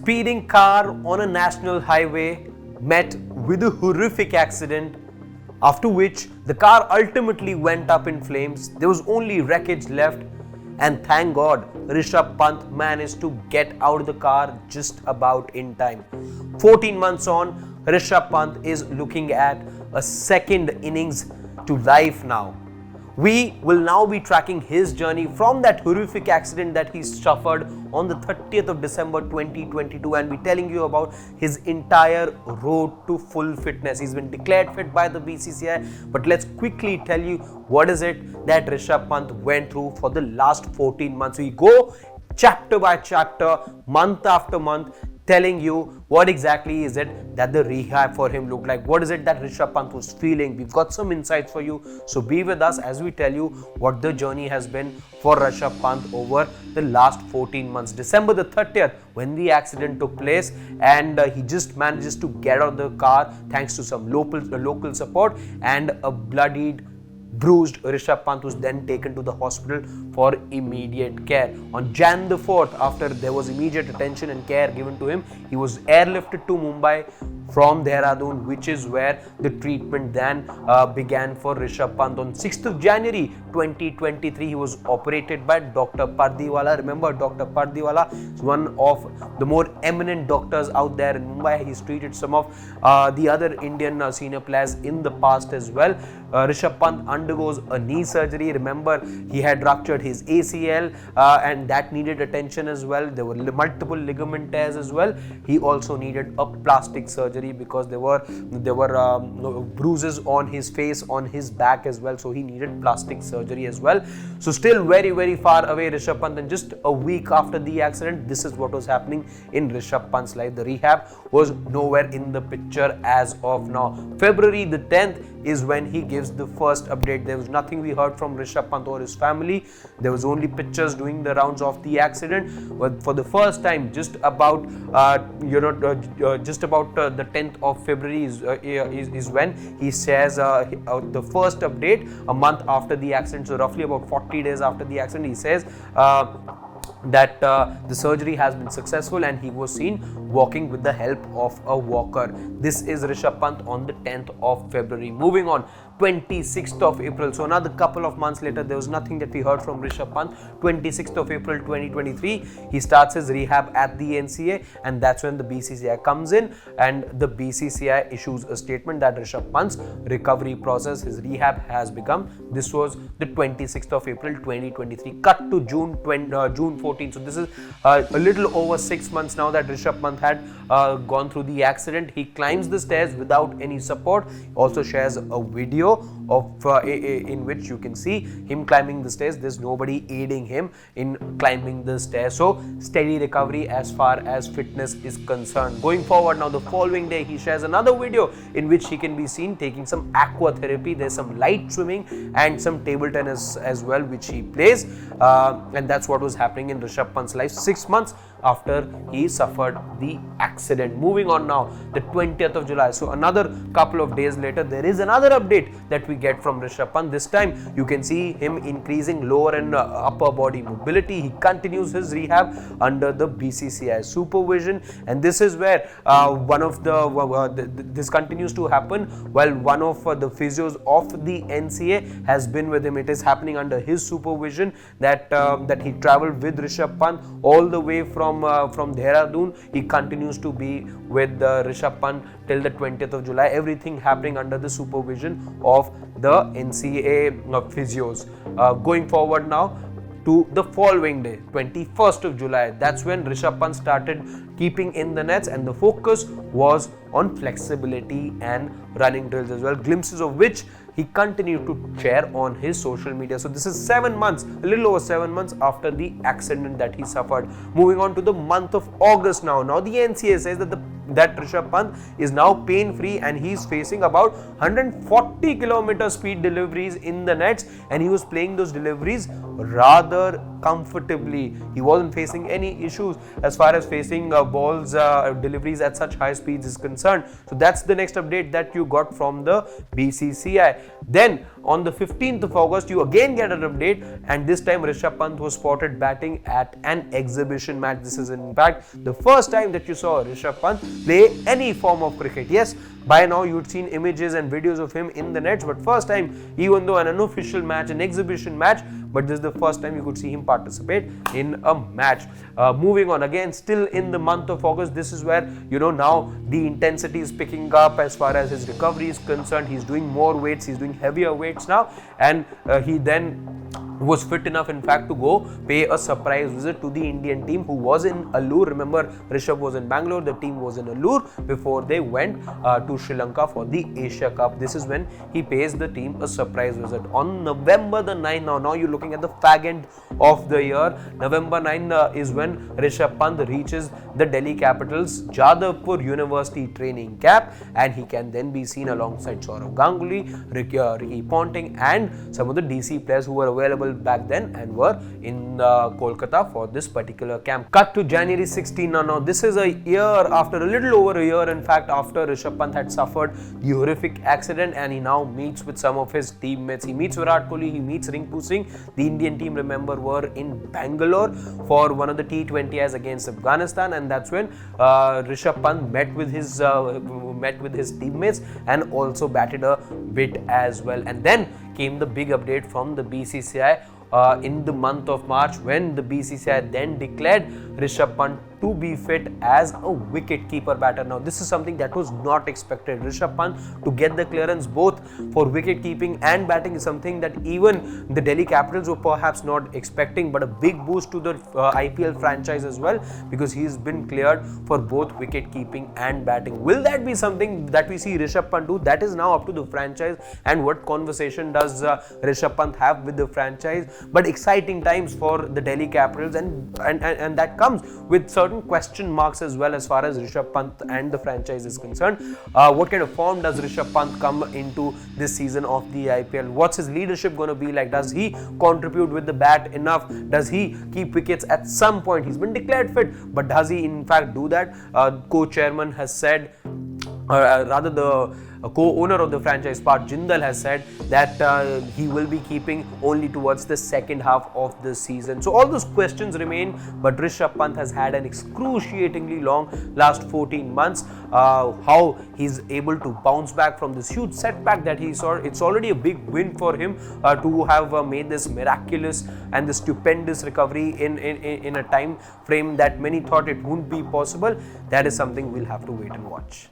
speeding car on a national highway met with a horrific accident, after which the car ultimately went up in flames. There was only wreckage left, and thank God Rishabh Pant managed to get out of the car just about in time. 14 months on, Rishabh Pant is looking at a second innings to life now. We will now be tracking his journey from that horrific accident that he suffered on the 30th of December 2022, and we're telling you about his entire road to full fitness. He's been declared fit by the BCCI, but let's quickly tell you what is it that Rishabh Pant went through for the last 14 months. We go chapter by chapter, month after month, telling you what exactly is it that the rehab for him looked like. What is it that Rishabh Pant was feeling? We've got some insights for you. So be with us as we tell you what the journey has been for Rishabh Pant over the last 14 months. December the 30th, when the accident took place, and he just manages to get out of the car thanks to some local support, and a bloodied, bruised Rishabh Pant was then taken to the hospital for immediate care. On Jan the 4th, after there was immediate attention and care given to him, he was airlifted to Mumbai from Dehradun, which is where the treatment then began for Rishabh Pant. On 6th of January 2023, he was operated by Dr. Pardiwala. Remember, Dr. Pardiwala is one of the more eminent doctors out there in Mumbai. He's treated some of the other Indian senior players in the past as well. Rishabh Pant undergoes a knee surgery. Remember, he had ruptured his ACL and that needed attention as well. There were multiple ligament tears as well. He also needed a plastic surgery because there were bruises on his face, on his back as well. So he needed plastic surgery as well. So still very, very far away Rishabh Pant, and just a week after the accident, this is what was happening in Rishabh Pant's life. The rehab was nowhere in the picture as of now. February the 10th is when he gives the first update. There was nothing we heard from Rishabh Pant or his family. There was only pictures doing the rounds of the accident. But for the first time, just about the 10th of February is when he shares the first update a month after the accident. So roughly about 40 days after the accident, he says that the surgery has been successful and he was seen walking with the help of a walker. This is Rishabh Pant on the 10th of February. Moving on, 26th of April. So another couple of months later, there was nothing that we heard from Rishabh Pant. 26th of April 2023, he starts his rehab at the NCA, and that's when the BCCI comes in, and the BCCI issues a statement that Rishabh Pant's recovery process, his rehab has begun. This was the 26th of April 2023. Cut to June 14. So this is a little over 6 months now that Rishabh Pant had gone through the accident. He climbs the stairs without any support. Also shares a video of in which you can see him climbing the stairs. There's nobody aiding him in climbing the stairs. So steady recovery as far as fitness is concerned. Going forward now, the following day, he shares another video in which he can be seen taking some aqua therapy. There's some light swimming and some table tennis as well, which he plays, and that's what was happening in Rishabh Pant's life 6 months after he suffered the accident. Moving on now, the 20th of July. So another couple of days later, there is another update that we get from Rishabh Pant. This time you can see him increasing lower and upper body mobility. He continues his rehab under the BCCI supervision, and this is where this continues to happen while one of the physios of the NCA has been with him. It is happening under his supervision that he traveled with Rishabh Pant all the way from Dehradun. He continues to be with Rishabh Pant till the 20th of July. Everything happening under the supervision of the NCA physios. Going forward now to the following day, 21st of July, that's when Rishabh Pant started keeping in the nets, and the focus was on flexibility and running drills as well, glimpses of which he continued to share on his social media. So this is 7 months, a little over 7 months after the accident that he suffered. Moving on to the month of August now. Now the NCA says that the that Rishabh Pant is now pain-free and he's facing about 140 kilometer speed deliveries in the nets, and he was playing those deliveries rather comfortably. He wasn't facing any issues as far as facing balls deliveries at such high speeds is concerned. So that's the next update that you got from the BCCI. Then on the 15th of August, you again get an update, and this time Rishabh Pant was spotted batting at an exhibition match. This is in fact the first time that you saw Rishabh Pant play any form of cricket. Yes, by now you'd seen images and videos of him in the nets, but first time, even though an unofficial match, an exhibition match, but this is the first time you could see him participate in a match. Moving on, again still in the month of August, this is where now the intensity is picking up as far as his recovery is concerned. He's doing more weights, he's doing heavier weights now, and he then was fit enough in fact to go pay a surprise visit to the Indian team who was in Allur. Remember, Rishabh was in Bangalore, the team was in Allur before they went to Sri Lanka for the Asia Cup. This is when he pays the team a surprise visit on November the 9th. Now you're looking at the fag end of the year. November 9th is when Rishabh Pant reaches the Delhi Capitals Jadavpur University training camp, and he can then be seen alongside Saurav Ganguly, Ricky Ponting and some of the DC players who were available back then and were in Kolkata for this particular camp. Cut to January 16. Now this is a year after, a little over a year in fact, after Rishabh Pant had suffered the horrific accident, and he now meets with some of his teammates. He meets Virat Kohli, he meets Rinku Singh. The Indian team, remember, were in Bangalore for one of the T20Is against Afghanistan, and that's when Rishabh Pant met with his teammates and also batted a bit as well. And then came the big update from the BCCI in the month of March, when the BCCI then declared Rishabh Pant to be fit as a wicket-keeper batter. Now this is something that was not expected. Rishabh Pant to get the clearance both for wicket-keeping and batting is something that even the Delhi Capitals were perhaps not expecting, but a big boost to the IPL franchise as well, because he's been cleared for both wicket-keeping and batting. Will that be something that we see Rishabh Pant do? That is now up to the franchise, and what conversation does Rishabh Pant have with the franchise. But exciting times for the Delhi Capitals, and that comes with certain question marks as well as far as Rishabh Pant and the franchise is concerned. What kind of form does Rishabh Pant come into this season of the IPL? What's his leadership going to be like? Does he contribute with the bat enough? Does he keep wickets at some point? He's been declared fit, but does he in fact do that? Co-chairman has said, rather the co-owner of the franchise, Parth Jindal, has said that he will be keeping only towards the second half of the season. So all those questions remain, but Rishabh Pant has had an excruciatingly long last 14 months. How he's able to bounce back from this huge setback that he saw, it's already a big win for him to have made this miraculous and this stupendous recovery in a time frame that many thought it wouldn't be possible. That is something we'll have to wait and watch.